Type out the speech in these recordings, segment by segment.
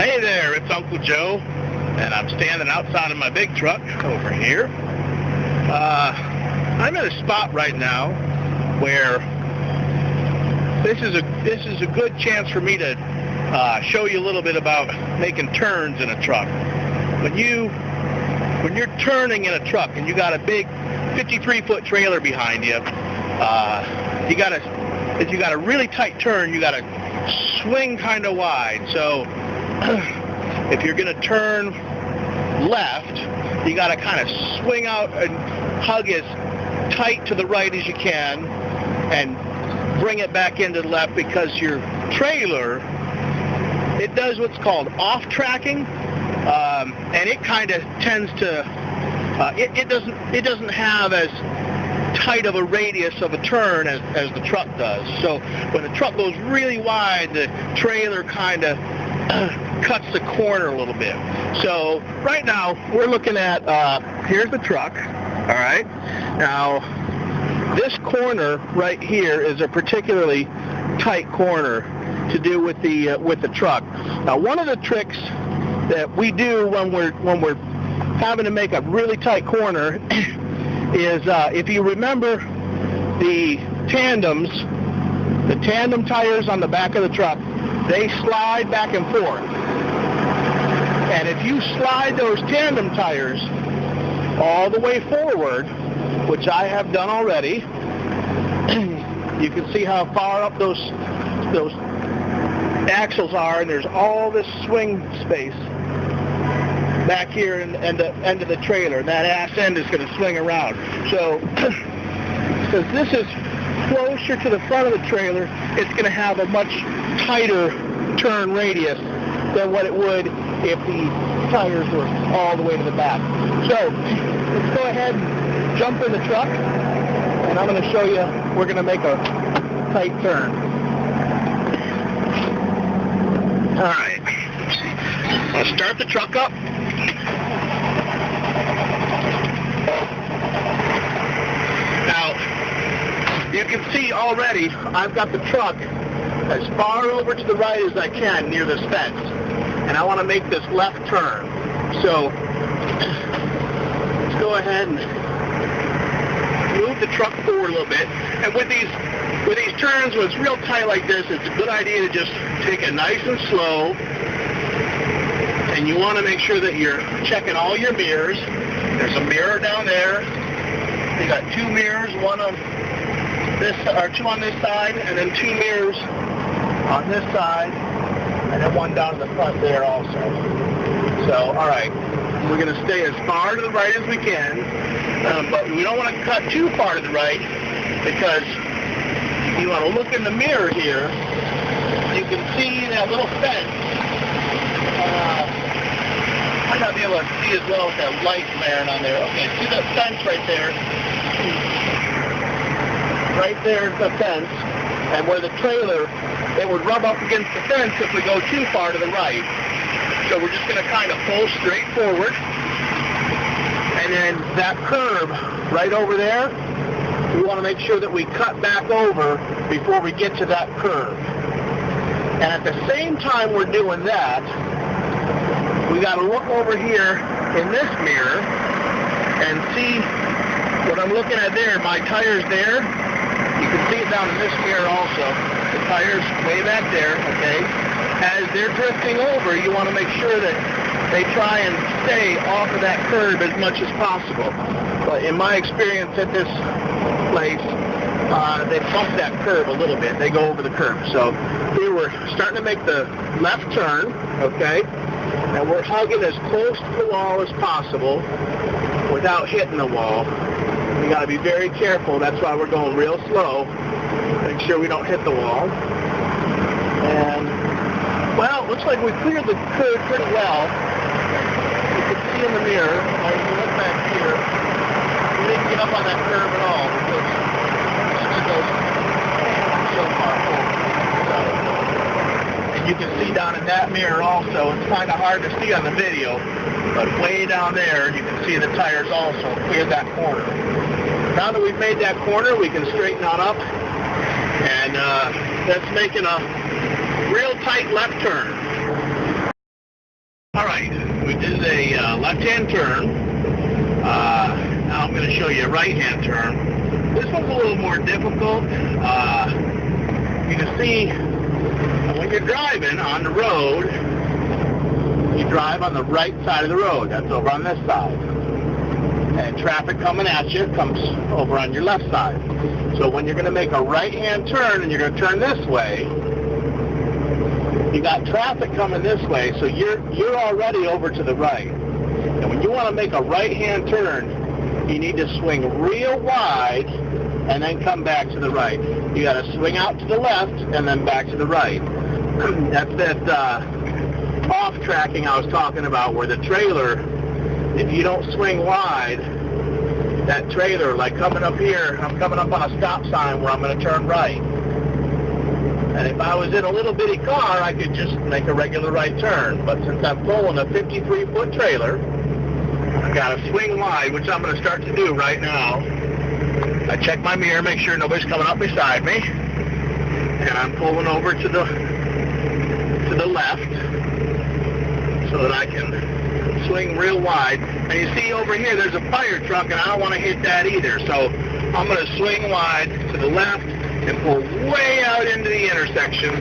Hey there, it's Uncle Joe, and I'm standing outside of my big truck over here. I'm at a spot right now where this is a good chance for me to show you a little bit about making turns in a truck. When you're turning in a truck and you got a big 53-foot trailer behind you, if you got a really tight turn, you got to swing kind of wide. So if you're going to turn left, you got to kind of swing out and hug as tight to the right as you can and bring it back into the left, because your trailer, it does what's called off-tracking, and it kind of tends to it doesn't have as tight of a radius of a turn as the truck does. So when the truck goes really wide, the trailer kind of cuts the corner a little bit. So right now we're looking at here's the truck. All right, now this corner right here is a particularly tight corner to do with the truck. Now, one of the tricks that we do when we're having to make a really tight corner is, if you remember the tandem tires on the back of the truck, they slide back and forth. And if you slide those tandem tires all the way forward, which I have done already, you can see how far up those axles are, and there's all this swing space back here and the end of the trailer, and that ass end is going to swing around. So because this is closer to the front of the trailer, it's going to have a much tighter turn radius than what it would if the tires were all the way to the back. So let's go ahead and jump in the truck, and I'm going to show you, we're going to make a tight turn. All right, I'll start the truck up. Now, you can see already I've got the truck as far over to the right as I can near this fence, and I want to make this left turn. So let's go ahead and move the truck forward a little bit. And with these turns, when it's real tight like this, it's a good idea to just take it nice and slow. And you want to make sure that you're checking all your mirrors. There's a mirror down there. You got two mirrors, one on this, or two on this side, and then two mirrors on this side, and then one down in the front there also. So, all right, we're going to stay as far to the right as we can, but we don't want to cut too far to the right, because you want to look in the mirror here. You can see that little fence. I might not be able to see as well with that light flaring on there. Okay, see that fence right there? Right there is the fence, and where the trailer, it would rub up against the fence if we go too far to the right. So we're just going to kind of pull straight forward, and then that curb right over there, we want to make sure that we cut back over before we get to that curve. And at the same time we're doing that, we got to look over here in this mirror and see what I'm looking at there. My tire's there. You can see it down in this mirror also. The tire's way back there, okay? As they're drifting over, you want to make sure that they try and stay off of that curb as much as possible. But in my experience at this place, they bump that curb a little bit. They go over the curb. So here we're starting to make the left turn, okay? And we're hugging as close to the wall as possible without hitting the wall. We got to be very careful. That's why we're going real slow. Make sure we don't hit the wall. And, well, it looks like we cleared the curb pretty well. You can see in the mirror, as you look back here, we didn't get up on that curb at all, because it goes so far forward. And you can see down in that mirror also, it's kind of hard to see on the video, but way down there you can see the tires also clear that corner. Now that we've made that corner, we can straighten on up, and that's making a real tight left turn. All right, we did a left-hand turn. Now I'm going to show you a right-hand turn. This one's a little more difficult. You can see when you're driving on the road, you drive on the right side of the road. That's over on this side. And traffic coming at you comes over on your left side. So when you're going to make a right-hand turn and you're going to turn this way, you got traffic coming this way, so you're already over to the right. And when you want to make a right-hand turn, you need to swing real wide and then come back to the right. You got to swing out to the left and then back to the right. That's that off-tracking I was talking about, where the trailer, if you don't swing wide, that trailer, like coming up here, I'm coming up on a stop sign where I'm going to turn right. And if I was in a little bitty car, I could just make a regular right turn. But since I'm pulling a 53-foot trailer, I've got to swing wide, which I'm going to start to do right now. I check my mirror, make sure nobody's coming up beside me. And I'm pulling over to the left so that I can swing real wide. And you see over here, there's a fire truck, and I don't want to hit that either. So I'm going to swing wide to the left and pull way out into the intersection.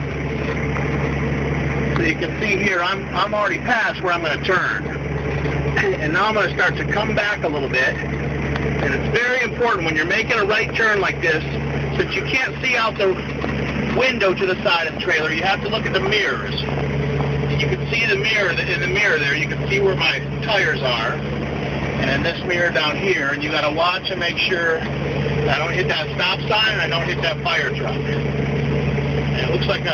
So you can see here, I'm already past where I'm going to turn. And now I'm going to start to come back a little bit. And it's very important when you're making a right turn like this, since you can't see out the window to the side of the trailer, you have to look at the mirrors. You can see the mirror, in the mirror there, you can see where my tires are. And in this mirror down here, and you got to watch and make sure I don't hit that stop sign and I don't hit that fire truck. And it looks like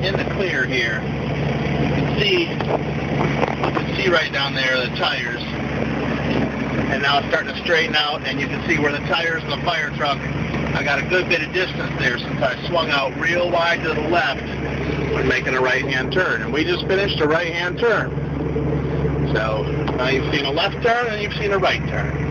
in the clear here, you can see right down there the tires. And now it's starting to straighten out, and you can see where the tires and the fire truck, I got a good bit of distance there since I swung out real wide to the left when making a right-hand turn. And we just finished a right-hand turn. So now you've seen a left turn and you've seen a right turn.